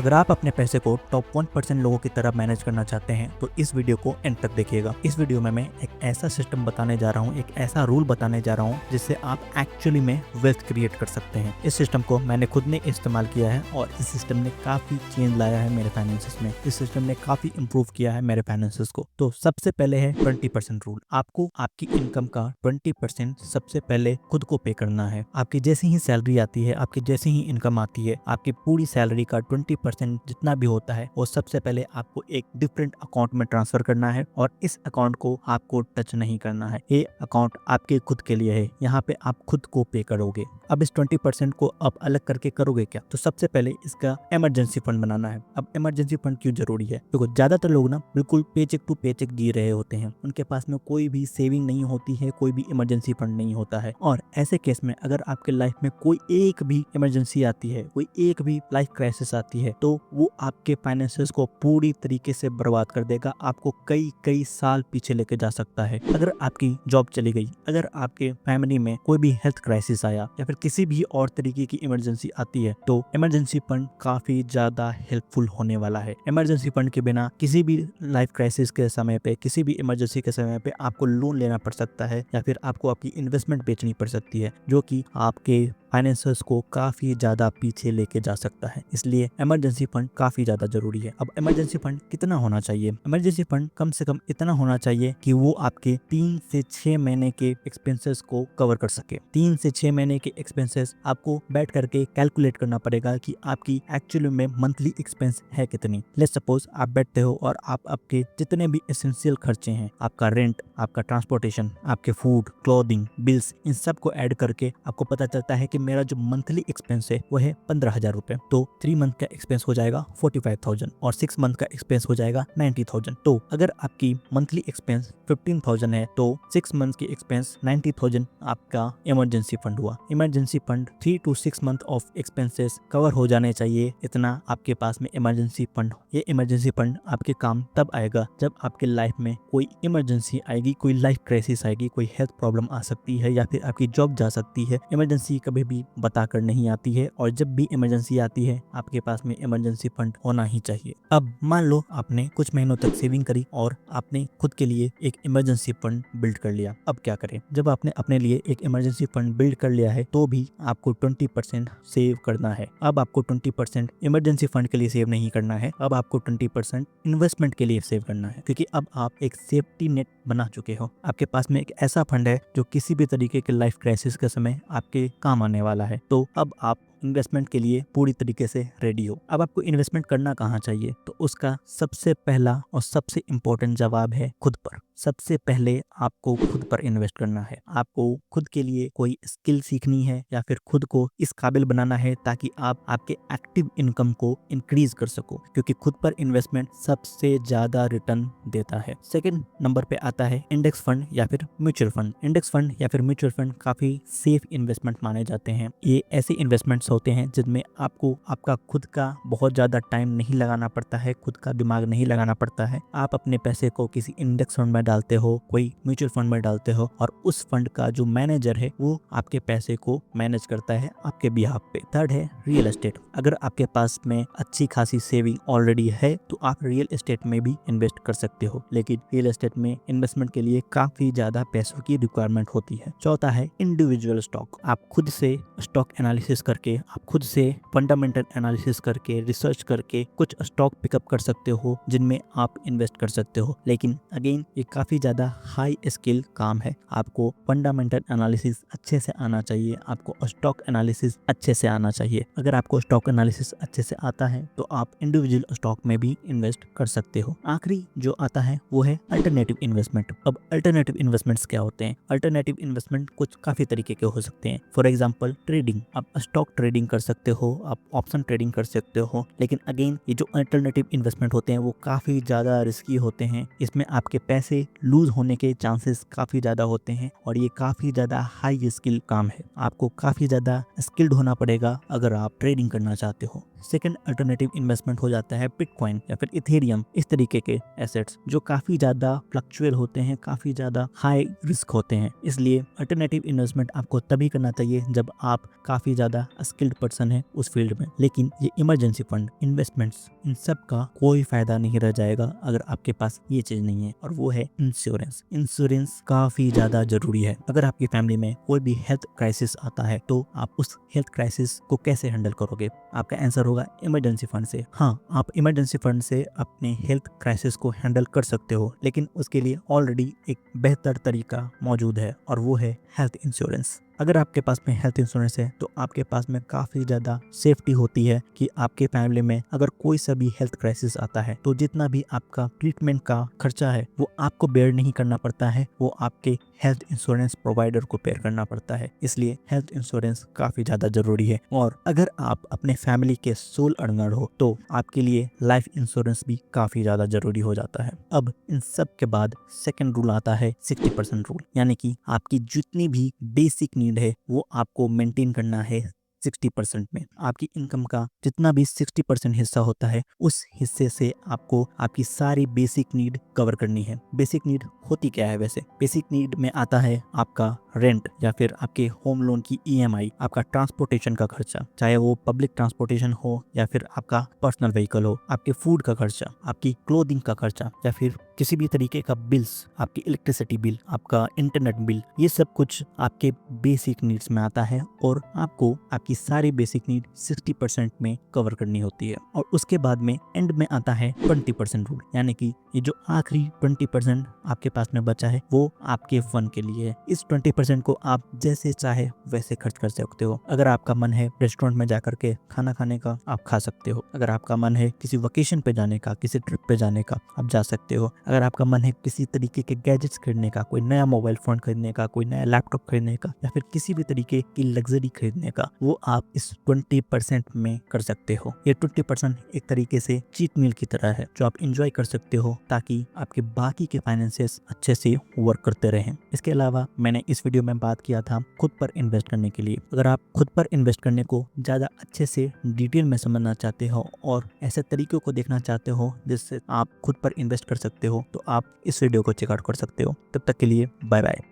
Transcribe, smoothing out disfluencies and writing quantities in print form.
अगर आप अपने पैसे को टॉप 1% लोगों की तरह मैनेज करना चाहते हैं तो इस वीडियो को एंड तक देखिएगा। इस वीडियो में मैं एक ऐसा सिस्टम बताने जा रहा हूँ, एक ऐसा रूल बताने जा रहा हूँ जिससे आप एक्चुअली में वेल्थ क्रिएट कर सकते हैं। इस सिस्टम को मैंने खुद ने इस्तेमाल किया है और इस सिस्टम ने काफी चेंज लाया है मेरे फाइनेंसेस में। इस सिस्टम ने काफी इंप्रूव किया है मेरे फाइनेंसेस को। तो सबसे पहले है 20% रूल। आपको आपकी इनकम का 20% सबसे पहले खुद को पे करना है। आपकी जैसी ही सैलरी आती है, आपकी जैसी ही इनकम आती है, आपकी पूरी सैलरी का 20% जितना भी होता है वो सबसे पहले आपको एक डिफरेंट अकाउंट में ट्रांसफर करना है और इस अकाउंट को आपको टच नहीं करना है। ये अकाउंट आपके खुद के लिए है, यहाँ पे आप खुद को पे करोगे। अब इस 20% को आप अलग करके करोगे क्या? तो सबसे पहले इसका इमरजेंसी फंड बनाना है। अब इमरजेंसी फंड क्यों जरूरी है? देखो, ज्यादातर लोग ना बिल्कुल पेचेक टू पेचेक जी रहे होते हैं, उनके पास में कोई भी सेविंग नहीं होती है, कोई भी इमरजेंसी फंड नहीं होता है। और ऐसे केस में अगर आपके लाइफ में कोई एक भी इमरजेंसी आती है, कोई एक भी लाइफ क्राइसिस आती है, तो वो आपके फाइनेंसेस को पूरी तरीके से बर्बाद कर देगा, आपको कई कई साल पीछे लेके जा सकता है। अगर आपकी जॉब चली गई, अगर आपके फैमिली में कोई भी हेल्थ क्राइसिस आया या फिर किसी भी और तरीके की इमरजेंसी आती है, तो इमरजेंसी फंड काफी ज्यादा हेल्पफुल होने वाला है। इमरजेंसी फंड के बिना किसी भी लाइफ क्राइसिस के समय पे, किसी भी इमरजेंसी के समय पे आपको लोन लेना पड़ सकता है या फिर आपको आपकी इन्वेस्टमेंट बेचनी पड़ सकती है, जो कि आपके फाइनेंसेस को काफी ज्यादा पीछे लेके जा सकता है। इसलिए इमरजेंसी फंड काफी ज्यादा जरूरी है। अब इमरजेंसी फंड कितना होना चाहिए? इमरजेंसी फंड कम से कम इतना होना चाहिए कि वो आपके 3 से 6 महीने के एक्सपेंसेस को कवर कर सके। 3 से 6 महीने के एक्सपेंसेस आपको बैठ करके कैलकुलेट करना पड़ेगा कि आपकी एक्चुअली में मंथली एक्सपेंस है कितनी। लेट्स सपोज आप बैठते हो और आप आपके जितने भी एसेंशियल खर्चे हैं, आपका रेंट, आपका ट्रांसपोर्टेशन, आपके फूड, क्लोथिंग, बिल्स, इन सब को ऐड करके आपको पता चलता है कि मेरा जो मंथली एक्सपेंस है वो है 15,000 रुपए। तो 3 मंथ का एक्सपेंस हो जाएगा 45,000 और 6 मंथ का एक्सपेंस हो जाएगा 90,000। तो अगर आपकी मंथली एक्सपेंस 15,000 है तो 6 मंथ की एक्सपेंस 90,000 आपका इमरजेंसी फंड हुआ। Emergency fund 3 to 6 month of expenses cover हो जाने चाहिए, इतना आपके पास में इमरजेंसी फंड। ये इमरजेंसी फंड आपके काम तब आएगा जब आपके लाइफ में कोई इमरजेंसी आएगी, कोई लाइफ क्राइसिस आएगी, कोई हेल्थ प्रॉब्लम आ सकती है या फिर आपकी जॉब जा सकती है। इमरजेंसी कभी भी बताकर नहीं आती है और जब भी इमरजेंसी आती है आपके पास में इमरजेंसी फंड होना ही चाहिए। अब मान लो आपने कुछ महीनों तक सेविंग करी और आपने खुद के लिए एक इमरजेंसी फंड बिल्ड कर लिया। अब क्या करें? जब आपने अपने लिए एक इमरजेंसी फंड बिल्ड कर लिया है तो भी आपको 20% सेव करना है। अब आपको 20% इमरजेंसी फंड के लिए सेव नहीं करना है, अब आपको 20% इन्वेस्टमेंट के लिए सेव करना है, क्योंकि अब आप एक सेफ्टी नेट बना चुके हो। आपके पास में एक ऐसा फंड है जो किसी भी तरीके के लाइफ क्राइसिस के समय आपके काम आने वाला है। तो अब आप इन्वेस्टमेंट के लिए पूरी तरीके से रेडी हो। अब आपको इन्वेस्टमेंट करना कहाँ चाहिए? तो उसका सबसे पहला और सबसे इम्पोर्टेंट जवाब है खुद पर। सबसे पहले आपको खुद पर इन्वेस्ट करना है। आपको खुद के लिए कोई स्किल सीखनी है या फिर खुद को इस काबिल बनाना है ताकि आप आपके एक्टिव इनकम को इंक्रीज कर सको, क्योंकि खुद पर इन्वेस्टमेंट सबसे ज्यादा रिटर्न देता है। सेकंड नंबर पे आता है इंडेक्स फंड या फिर म्यूचुअल फंड। इंडेक्स फंड या फिर म्यूचुअल फंड काफी सेफ इन्वेस्टमेंट माने जाते हैं। ये ऐसे इन्वेस्टमेंट्स होते हैं जिनमें आपको आपका खुद का बहुत ज्यादा टाइम नहीं लगाना पड़ता है, खुद का दिमाग नहीं लगाना पड़ता है। आप अपने पैसे को किसी इंडेक्स फंड में डालते हो, कोई म्यूचुअल फंड में डालते हो और उस फंड का जो मैनेजर है वो आपके पैसे को मैनेज करता है आपके बिहाफ पे। थर्ड है रियल एस्टेट। अगर आपके पास में अच्छी खासी सेविंग ऑलरेडी है तो आप रियल एस्टेट में भी इन्वेस्ट कर सकते हो, लेकिन रियल एस्टेट में इन्वेस्टमेंट के लिए काफी ज्यादा पैसों की रिक्वायरमेंट होती है। चौथा है इंडिविजुअल स्टॉक। आप खुद से स्टॉक एनालिसिस करके, आप खुद से फंडामेंटल एनालिसिस करके, रिसर्च करके कुछ स्टॉक पिकअप कर सकते हो जिनमें आप इन्वेस्ट कर सकते हो। लेकिन अगेन ये काफी ज्यादा हाई स्किल काम है। आपको फंडामेंटल एनालिसिस अच्छे से आना चाहिए, आपको स्टॉक एनालिसिस अच्छे से आना चाहिए। अगर आपको स्टॉक एनालिसिस अच्छे से आता है तो आप इंडिविजुअल स्टॉक में भी इन्वेस्ट कर सकते हो। आखिरी जो आता है वो है अल्टरनेटिव इन्वेस्टमेंट। अब अल्टरनेटिव इन्वेस्टमेंट्स क्या होते हैं? अल्टरनेटिव इन्वेस्टमेंट कुछ काफी तरीके के हो सकते हैं। फॉर एग्जांपल ट्रेडिंग, आप स्टॉक ट्रेडिंग कर सकते हो, आप ऑप्शन ट्रेडिंग कर सकते हो। लेकिन अगेन ये जो अल्टरनेटिव इन्वेस्टमेंट होते हैं वो काफी ज्यादा रिस्की होते हैं। इसमें आपके पैसे लूज होने के चांसेस काफी ज्यादा होते हैं और ये काफी ज्यादा हाई स्किल काम है। आपको काफी ज्यादा स्किल्ड होना पड़ेगा अगर आप ट्रेडिंग करना चाहते हो। सेकंड अल्टरनेटिव इन्वेस्टमेंट हो जाता है बिटकॉइन या फिर इथेरियम, इस तरीके के एसेट्स जो काफी ज्यादा फ्लक्चुएल होते हैं, काफी ज्यादा हाई रिस्क होते हैं। इसलिए अल्टरनेटिव इन्वेस्टमेंट आपको तभी करना चाहिए जब आप काफी ज्यादा स्किल्ड पर्सन है उस फील्ड में। लेकिन ये इमरजेंसी फंड, इन्वेस्टमेंट्स, इन सब का कोई फायदा नहीं रह जाएगा अगर आपके पास ये चीज नहीं है, और वो है इंश्योरेंस। इंश्योरेंस काफी ज्यादा जरूरी है। अगर आपकी फैमिली में कोई भी हेल्थ क्राइसिस आता है तो आप उस हेल्थ क्राइसिस को कैसे हैंडल करोगे? आपका आंसर होगा इमरजेंसी फंड से। हाँ, आप इमरजेंसी फंड से अपने हेल्थ क्राइसिस को हैंडल कर सकते हो, लेकिन उसके लिए ऑलरेडी एक बेहतर तरीका मौजूद है, और वो है हेल्थ इंश्योरेंस। अगर आपके पास में हेल्थ इंश्योरेंस है तो आपके पास में काफ़ी ज़्यादा सेफ्टी होती है कि आपके फैमिली में अगर कोई सा भी हेल्थ क्राइसिस आता है तो जितना भी आपका ट्रीटमेंट का खर्चा है वो आपको बेयर नहीं करना पड़ता है, वो आपके हेल्थ इंश्योरेंस प्रोवाइडर को बेयर करना पड़ता है। इसलिए हेल्थ इंश्योरेंस काफ़ी ज़्यादा ज़रूरी है। और अगर आप अपने फैमिली के सोल अर्नर हो तो आपके लिए लाइफ इंश्योरेंस भी काफ़ी ज़्यादा ज़रूरी हो जाता है। अब इन सब के बाद सेकेंड रूल आता है 60% रूल, यानी कि आपकी जितनी भी बेसिक नीड है वो आपको मेंटेन करना है 60% में। आपकी इनकम का जितना भी 60% हिस्सा होता है उस हिस्से से आपको आपकी सारी बेसिक नीड कवर करनी है। बेसिक नीड होती क्या है वैसे? बेसिक नीड में आता है आपका रेंट, या फिर आपके होम लोन की EMI, आपका ट्रांसपोर्टेशन का खर्चा, चाहे वो पब्लिक ट्रांसपोर्टेशन हो या फिर आपका पर्सनल व्हीकल हो, आपके फूड का खर्चा, आपकी क्लोथिंग का खर्चा, या फिर किसी भी तरीके का बिल्स, आपकी इलेक्ट्रिसिटी बिल, आपका इंटरनेट बिल, ये सब कुछ आपके बेसिक नीड्स में आता है और आपको आपकी सारी बेसिक नीड 60% में कवर करनी होती है। और उसके बाद में एंड में आता है 20% रूल, यानी कि ये जो आखिरी 20% आपके पास में बचा है वो आपके फन के लिए है। इस 20% को आप जैसे चाहे वैसे खर्च कर सकते हो। अगर आपका मन है रेस्टोरेंट में जाकर के खाना खाने का, आप खा सकते हो। अगर आपका मन है किसी वेकेशन पे जाने का, किसी ट्रिप पे जाने का, आप जा सकते हो। अगर आपका मन है किसी तरीके के गैजेट्स खरीदने का, कोई नया मोबाइल फोन खरीदने का, कोई नया लैपटॉप खरीदने का, या फिर किसी भी तरीके की लग्जरी खरीदने का, वो आप इस 20% में कर सकते हो। ये 20% एक तरीके से चीट मील की तरह है जो आप इंजॉय कर सकते हो ताकि आपके बाकी के फाइनेंसेस अच्छे से वर्क करते रहें। इसके अलावा मैंने इस वीडियो में बात किया था खुद पर इन्वेस्ट करने के लिए। अगर आप खुद पर इन्वेस्ट करने को ज़्यादा अच्छे से डिटेल में समझना चाहते हो और ऐसे तरीकों को देखना चाहते हो जिससे आप खुद पर इन्वेस्ट कर सकते हो तो आप इस वीडियो को चेकआउट कर सकते हो। तब तक के लिए बाय बाय।